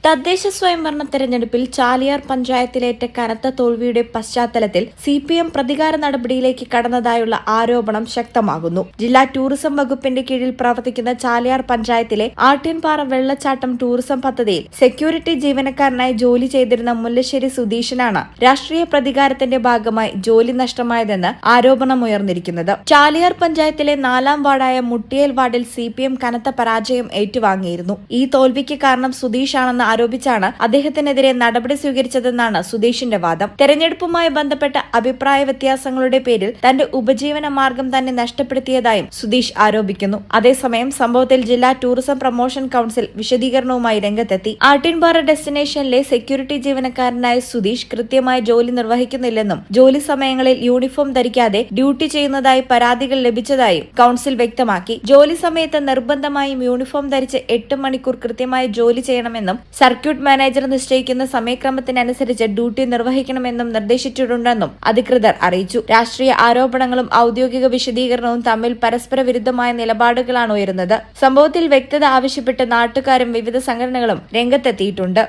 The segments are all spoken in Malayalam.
തദ്ദേശ സ്വയംഭരണ തെരഞ്ഞെടുപ്പിൽ ചാലിയാർ പഞ്ചായത്തിലേറ്റ കനത്ത തോൽവിയുടെ പശ്ചാത്തലത്തിൽ CPM പ്രതികാര നടപടിയിലേക്ക് കടന്നതായുള്ള ആരോപണം ശക്തമാകുന്നു. ജില്ലാ ടൂറിസം വകുപ്പിന്റെ കീഴിൽ പ്രവർത്തിക്കുന്ന ചാലിയാർ പഞ്ചായത്തിലെ ആട്യൻപാറ വെള്ളച്ചാട്ടം ടൂറിസം പദ്ധതിയിൽ സെക്യൂരിറ്റി ജീവനക്കാരനായി ജോലി ചെയ്തിരുന്ന മുല്ലശ്ശേരി സുധീഷിനാണ് രാഷ്ട്രീയ പ്രതികാരത്തിന്റെ ഭാഗമായി ജോലി നഷ്ടമായതെന്ന് ആരോപണമുയർന്നിരിക്കുന്നത്. ചാലിയാർ പഞ്ചായത്തിലെ 4ാം വാർഡായ മുട്ടിയേൽ വാർഡിൽ CPM കനത്ത പരാജയം ഏറ്റുവാങ്ങിയിരുന്നു. ഈ തോൽവിക്ക് കാരണം സുധീഷാണെന്ന് ആരോപിച്ചാണ് അദ്ദേഹത്തിനെതിരെ നടപടി സ്വീകരിച്ചതെന്നാണ് സുധീഷിന്റെ വാദം. തെരഞ്ഞെടുപ്പുമായി ബന്ധപ്പെട്ട അഭിപ്രായ വ്യത്യാസങ്ങളുടെ പേരിൽ തന്റെ ഉപജീവന മാർഗം തന്നെ നഷ്ടപ്പെടുത്തിയതായും സുധീഷ് ആരോപിക്കുന്നു. അതേസമയം സംഭവത്തിൽ ജില്ലാ ടൂറിസം പ്രൊമോഷൻ കൌൺസിൽ വിശദീകരണവുമായി രംഗത്തെത്തി. ആട്ടിൻപാറ ഡെസ്റ്റിനേഷനിലെ സെക്യൂരിറ്റി ജീവനക്കാരനായ സുധീഷ് കൃത്യമായ ജോലി നിർവഹിക്കുന്നില്ലെന്നും ജോലി സമയങ്ങളിൽ യൂണിഫോം ധരിക്കാതെ ഡ്യൂട്ടി ചെയ്യുന്നതായി പരാതികൾ ലഭിച്ചതായും കൌൺസിൽ വ്യക്തമാക്കി. ജോലി സമയത്ത് നിർബന്ധമായും യൂണിഫോം ധരിച്ച് 8 മണിക്കൂർ കൃത്യമായി ജോലി ചെയ്യണമെന്നും സർക്യൂട്ട് മാനേജർ നിശ്ചയിക്കുന്ന സമയക്രമത്തിനനുസരിച്ച് ഡ്യൂട്ടി നിർവഹിക്കണമെന്നും നിർദ്ദേശിച്ചിട്ടുണ്ടെന്നും അധികൃതർ അറിയിച്ചു. രാഷ്ട്രീയ ആരോപണങ്ങളും ഔദ്യോഗിക വിശദീകരണവും തമ്മിൽ പരസ്പര വിരുദ്ധമായ നിലപാടുകളാണ് ഉയരുന്നത്. സംഭവത്തിൽ വ്യക്തത ആവശ്യപ്പെട്ട് നാട്ടുകാരും വിവിധ സംഘടനകളും രംഗത്തെത്തിയിട്ടുണ്ട്.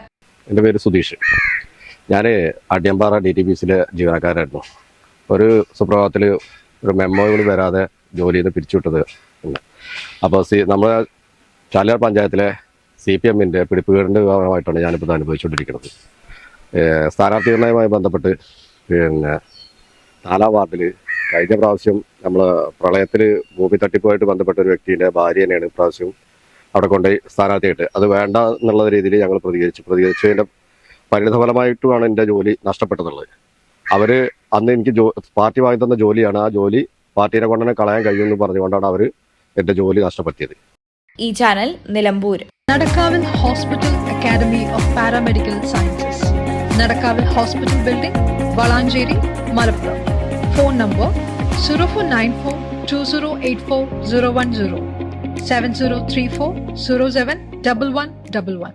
എൻ്റെ പേര് സുധീഷ്. ഞാൻ ആട്യൻപാറ DTPCയിലെ ജീവനക്കാരായിരുന്നു. ഒരു സുപ്രഭാതത്തിൽ ഒരു മെമ്മോകൾ വരാതെ ജോലിയിൽ നിന്ന് പിരിച്ചുവിട്ടത്. അപ്പോൾ നമ്മുടെ ചാലിയാർ പഞ്ചായത്തിലെ CPMന്റെ പിടിപ്പുകേടിൻ്റെ ഭാഗമായിട്ടാണ് ഞാനിപ്പോൾ ഇത് അനുഭവിച്ചുകൊണ്ടിരിക്കുന്നത്. സ്ഥാനാർത്ഥി നിർണ്ണയവുമായി ബന്ധപ്പെട്ട് 4ാം വാർഡിൽ കഴിഞ്ഞ പ്രാവശ്യം നമ്മൾ പ്രളയത്തിൽ ഭൂമി തട്ടിപ്പുമായിട്ട് ബന്ധപ്പെട്ട ഒരു വ്യക്തിയുടെ ഭാര്യനെയാണ് പ്രാവശ്യം അവിടെ കൊണ്ടുപോയി സ്ഥാനാർത്ഥിയായിട്ട്. അത് വേണ്ട എന്നുള്ള രീതിയിൽ ഞങ്ങൾ പ്രതികരിച്ചതിൻ്റെ പരിണിതഫലമായിട്ടുമാണ് എൻ്റെ ജോലി നഷ്ടപ്പെട്ടതുള്ളത്. അവർ അന്ന് എനിക്ക് പാർട്ടി വാങ്ങി തന്ന ജോലിയാണ്. ആ ജോലി പാർട്ടീനെ കൊണ്ട് തന്നെ കളയാൻ കഴിയുമെന്ന് പറഞ്ഞുകൊണ്ടാണ് അവർ എൻ്റെ ജോലി നഷ്ടപ്പെടുത്തിയത്. ഈ ചാനൽ നിലമ്പൂർ. നടക്കാവിൽ hospital academy of paramedical sciences, നടക്കാവിൽ hospital building, Valanchery, Malappuram. Phone number 04942084 010 7034 071111.